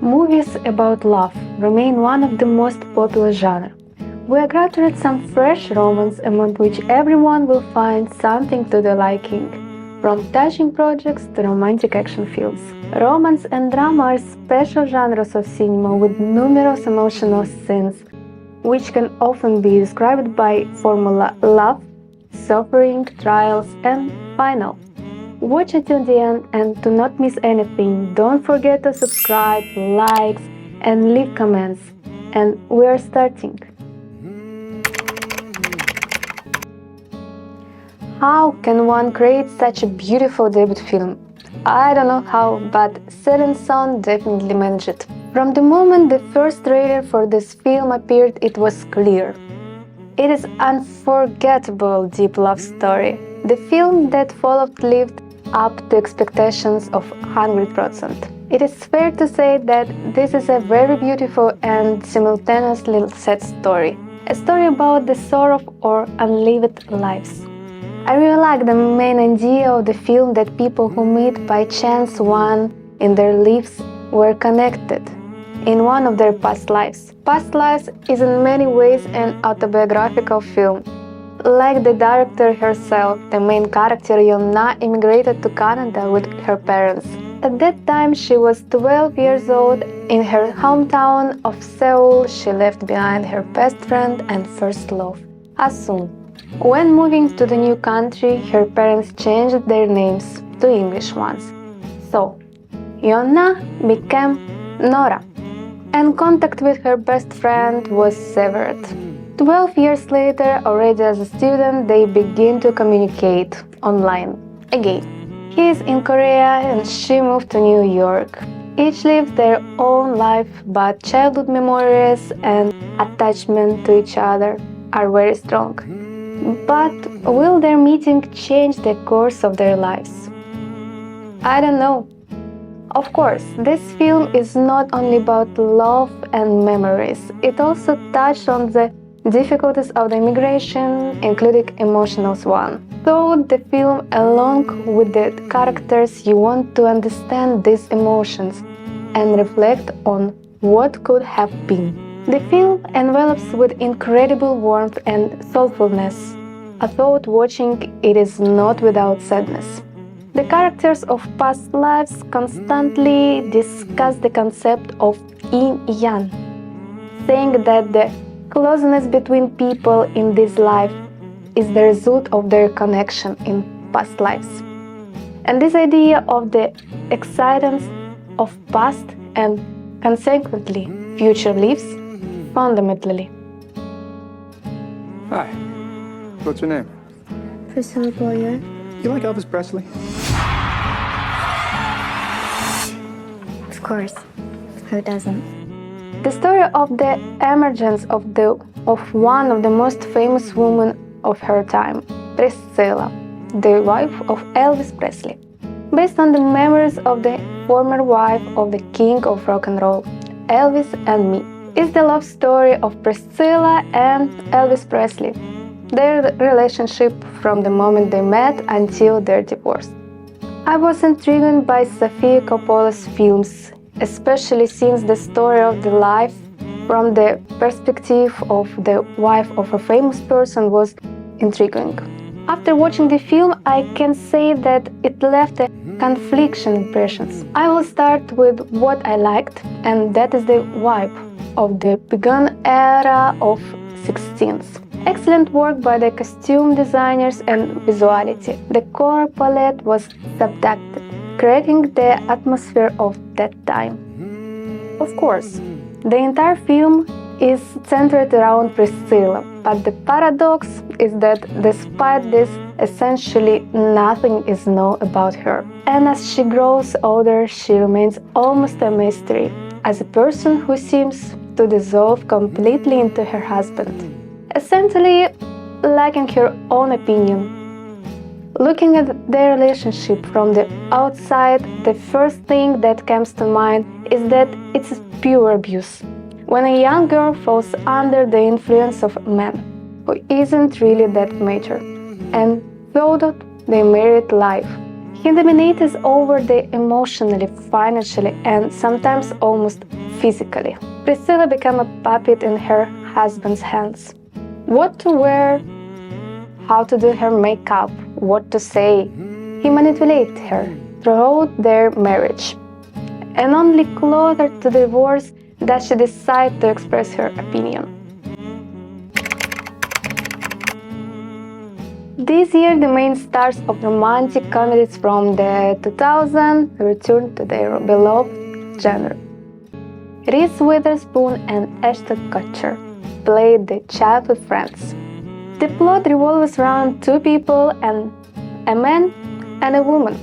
Movies about love remain one of the most popular genres. We are glad to read some fresh romance among which everyone will find something to their liking, from touching projects to romantic action films. Romance and drama are special genres of cinema with numerous emotional scenes, which can often be described by formula love, suffering, trials, and final. Watch until the end and to not miss anything, don't forget to subscribe, likes, and leave comments. And we are starting. How can one create such a beautiful debut film? I don't know how, but Celine Song definitely managed it. From the moment the first trailer for this film appeared, it was clear. It is unforgettable deep love story. The film that followed lived up to expectations of 100%. It is fair to say that this is a very beautiful and simultaneously sad story. A story about the sorrow or unlived lives. I really like the main idea of the film that people who meet by chance one in their lives were connected in one of their past lives. Past Lives is in many ways an autobiographical film. Like the director herself, the main character Yonna immigrated to Canada with her parents. At that time she was 12 years old. In her hometown of Seoul, she left behind her best friend and first love, Asun. When moving to the new country, her parents changed their names to English ones. So, Yonna became Nora, and contact with her best friend was severed. 12 years later, already as a student, they begin to communicate online again. He is in Korea and she moved to New York. Each lived their own life, but childhood memories and attachment to each other are very strong. But will their meeting change the course of their lives? I don't know. Of course, this film is not only about love and memories, it also touched on the difficulties of the immigration, including emotional one. Through the film, along with the characters, you want to understand these emotions and reflect on what could have been. The film envelops with incredible warmth and soulfulness. I thought watching it is not without sadness. The characters of past lives constantly discuss the concept of yin-yang, saying that the closeness between people in this life is the result of their connection in past lives. And this idea of the accidents of past and consequently future lives fundamentally. Hi, what's your name? Priscilla. You like Elvis Presley? Of course. Who doesn't? The story of the emergence of one of the most famous women of her time, Priscilla, the wife of Elvis Presley, based on the memories of the former wife of the king of rock and roll, Elvis and me, is the love story of Priscilla and Elvis Presley, their relationship from the moment they met until their divorce. I was intrigued by Sofia Coppola's films, especially since the story of the life from the perspective of the wife of a famous person was intriguing. After watching the film, I can say that it left a conflicting impressions. I will start with what I liked, and that is the vibe of the bygone era of 16th. Excellent work by the costume designers and visuality. The color palette was subducted, creating the atmosphere of that time. Of course, the entire film is centered around Priscilla, but the paradox is that despite this, essentially nothing is known about her. And as she grows older, she remains almost a mystery, as a person who seems to dissolve completely into her husband, essentially lacking her own opinion. Looking at their relationship from the outside, the first thing that comes to mind is that it's pure abuse. When a young girl falls under the influence of a man who isn't really that mature, and throughout their married life, He dominates over them emotionally, financially, and sometimes almost physically. Priscilla became a puppet in her husband's hands. What to wear, how to do her makeup, what to say. He manipulated her throughout their marriage. And only closer to divorce does she decide to express her opinion. This year, the main stars of romantic comedies from the 2000s returned to their beloved genre. Reese Witherspoon and Ashton Kutcher played the childhood friends. The plot revolves around two people, a man and a woman,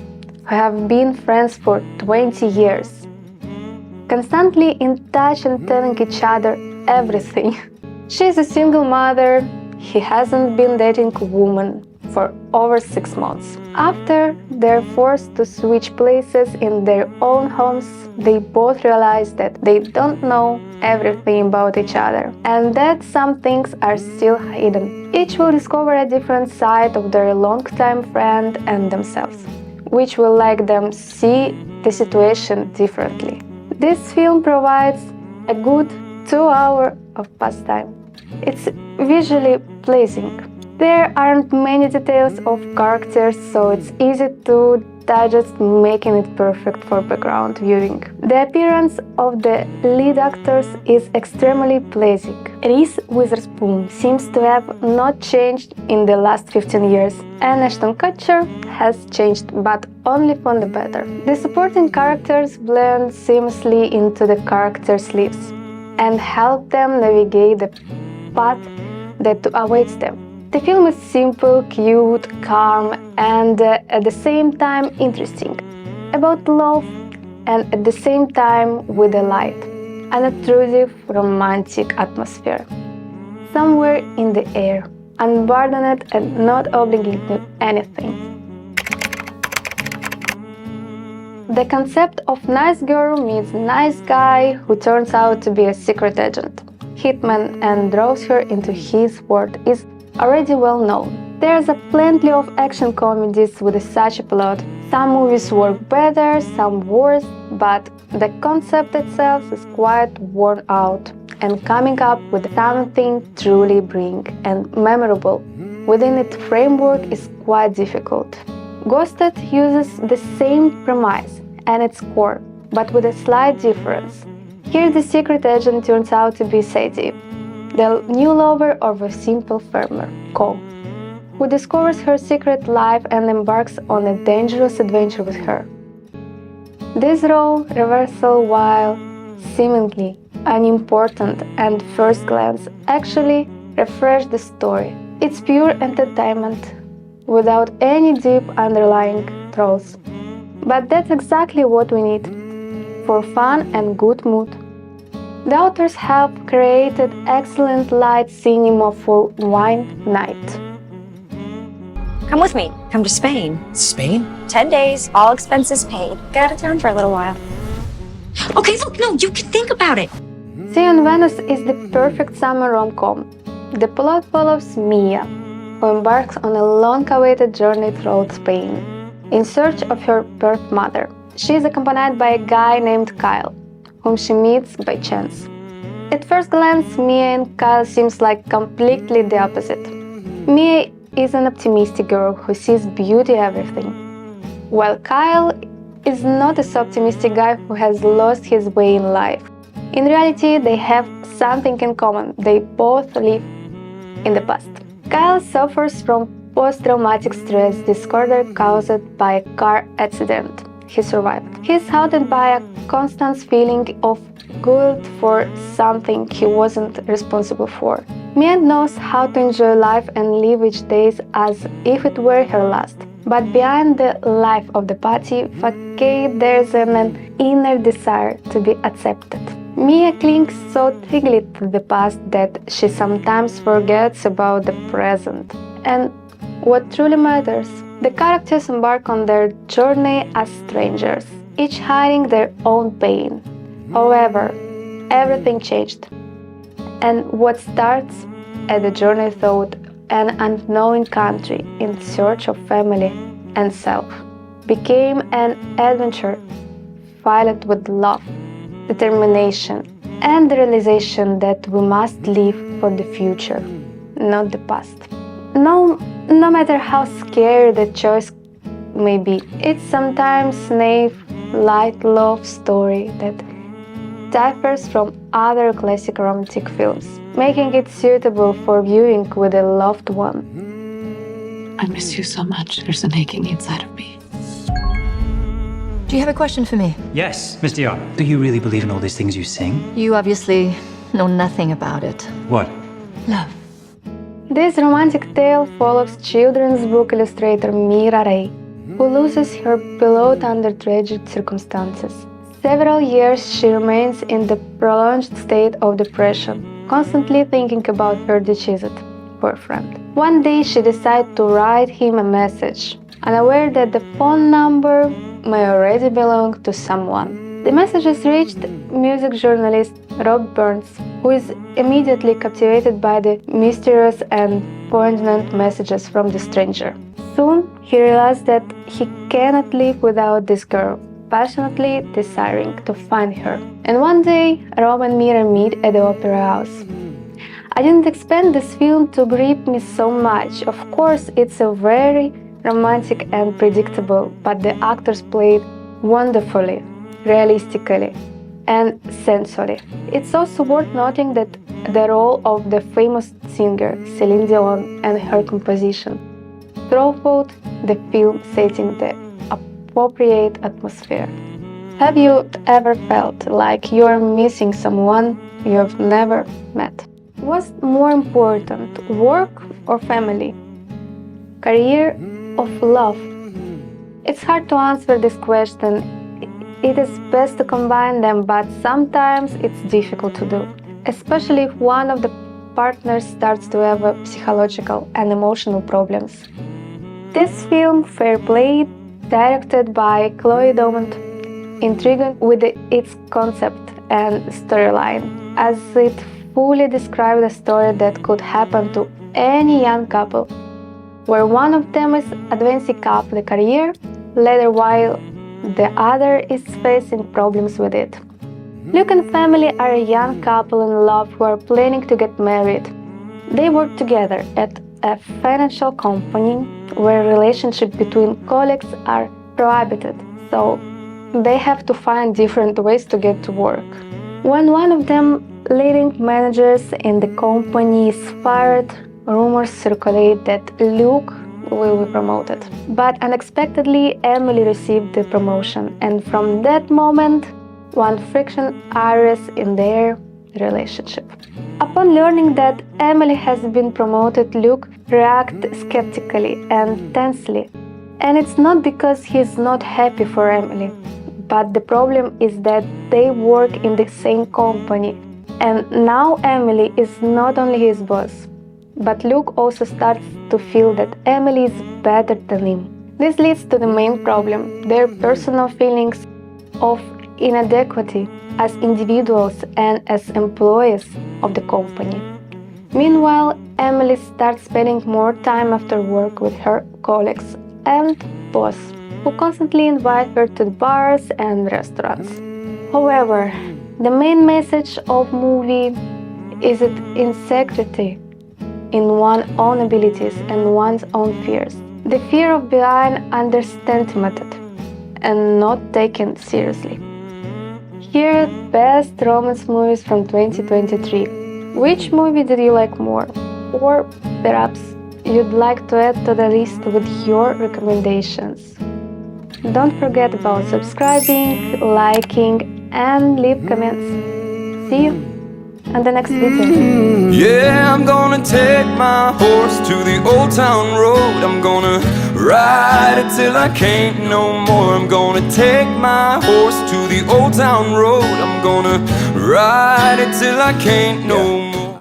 who have been friends for 20 years, constantly in touch and telling each other everything. She's a single mother. He hasn't been dating a woman for over 6 months. After they're forced to switch places in their own homes, they both realize that they don't know everything about each other and that some things are still hidden. Each will discover a different side of their longtime friend and themselves, which will make them see the situation differently. This film provides a good 2 hours of pastime. It's visually pleasing. There aren't many details of characters, so it's easy to digest, making it perfect for background viewing. The appearance of the lead actors is extremely pleasing. Reese Witherspoon seems to have not changed in the last 15 years, and Ashton Kutcher has changed, but only for the better. The supporting characters blend seamlessly into the characters' lives and help them navigate the path that awaits them. The film is simple, cute, calm, and at the same time interesting, about love and at the same time with a light, unobtrusive, romantic atmosphere. Somewhere in the air, unburdened and not obligated to anything. The concept of nice girl meets nice guy who turns out to be a secret agent, hitman, and draws her into his world is already well known. There's plenty of action comedies with such a plot. Some movies work better, some worse, but the concept itself is quite worn out, and coming up with something truly brilliant and memorable within its framework is quite difficult. Ghosted uses the same premise and its core, but with a slight difference. Here the secret agent turns out to be Sadie, the new lover of a simple farmer, Cole, who discovers her secret life and embarks on a dangerous adventure with her. This role reversal, while seemingly unimportant at first glance, actually refreshes the story. It's pure entertainment, without any deep underlying truths. But that's exactly what we need, for fun and good mood. The authors have created excellent light cinema for wine night. Come with me. Come to Spain. Spain? 10 days, all expenses paid. Get out of town for a little while. Okay, look, no, you can think about it. See on Venice is the perfect summer rom-com. The plot follows Mia, who embarks on a long-awaited journey through Spain in search of her birth mother. She is accompanied by a guy named Kyle, whom she meets by chance. At first glance, Mia and Kyle seems like completely the opposite. Mia is an optimistic girl who sees beauty in everything, while Kyle is not a optimistic guy who has lost his way in life. In reality, they have something in common. They both live in the past. Kyle suffers from post-traumatic stress disorder caused by a car accident. He survived. He is haunted by a constant feeling of guilt for something he wasn't responsible for. Mia knows how to enjoy life and live each day as if it were her last. But behind the life of the party facade, there's an inner desire to be accepted. Mia clings so tightly to the past that she sometimes forgets about the present and what truly matters. The characters embark on their journey as strangers, each hiding their own pain. However, everything changed, and what starts as a journey through an unknown country in search of family and self became an adventure filled with love, determination, and the realization that we must live for the future, not the past. No matter how scary the choice may be, it's sometimes naive, light love story that differs from other classic romantic films, making it suitable for viewing with a loved one. I miss you so much. There's an aching inside of me. Do you have a question for me? Yes, Miss Dion. Do you really believe in all these things you sing? You obviously know nothing about it. What? Love. This romantic tale follows children's book illustrator Mira Ray, who loses her beloved under tragic circumstances. Several years she remains in the prolonged state of depression, constantly thinking about her deceased boyfriend. One day she decides to write him a message, unaware that the phone number may already belong to someone. The messages reached music journalist Rob Burns, who is immediately captivated by the mysterious and poignant messages from the stranger. Soon, he realized that he cannot live without this girl, passionately desiring to find her. And one day, Rob and Mira meet at the opera house. I didn't expect this film to grip me so much. Of course, it's a very romantic and predictable, but the actors played wonderfully, realistically, and sensually. It's also worth noting that the role of the famous singer Celine Dion and her composition throughout the film, setting the appropriate atmosphere. Have you ever felt like you're missing someone you've never met? What's more important, work or family? Career of love? It's hard to answer this question. It is best to combine them, but sometimes it's difficult to do, especially if one of the partners starts to have psychological and emotional problems. This film, Fair Play, directed by Chloe Domont, intriguing with its concept and storyline, as it fully describes a story that could happen to any young couple, where one of them is advancing up the career ladder while the other is facing problems with it. Luke and family are a young couple in love who are planning to get married. They work together at a financial company where relationships between colleagues are prohibited, so they have to find different ways to get to work. When one of them leading managers in the company is fired, rumors circulate that Luke will be promoted. But unexpectedly, Emily received the promotion, and from that moment, one friction arises in their relationship. Upon learning that Emily has been promoted, Luke reacts skeptically and tensely. And it's not because he's not happy for Emily, but the problem is that they work in the same company. And now Emily is not only his boss, but Luke also starts to feel that Emily is better than him. This leads to the main problem, their personal feelings of inadequacy as individuals and as employees of the company. Meanwhile, Emily starts spending more time after work with her colleagues and boss, who constantly invite her to bars and restaurants. However, the main message of the movie is that insecurity in one's own abilities and one's own fears. The fear of being underestimated and not taken seriously. Here are best romance movies from 2023. Which movie did you like more? Or perhaps you'd like to add to the list with your recommendations? Don't forget about subscribing, liking, and leave comments. See you on the next video. Yeah, I'm gonna take my horse to the old town road. I'm gonna ride it till I can't no more. I'm gonna take my horse to the old town road. I'm gonna ride it till I can't no more.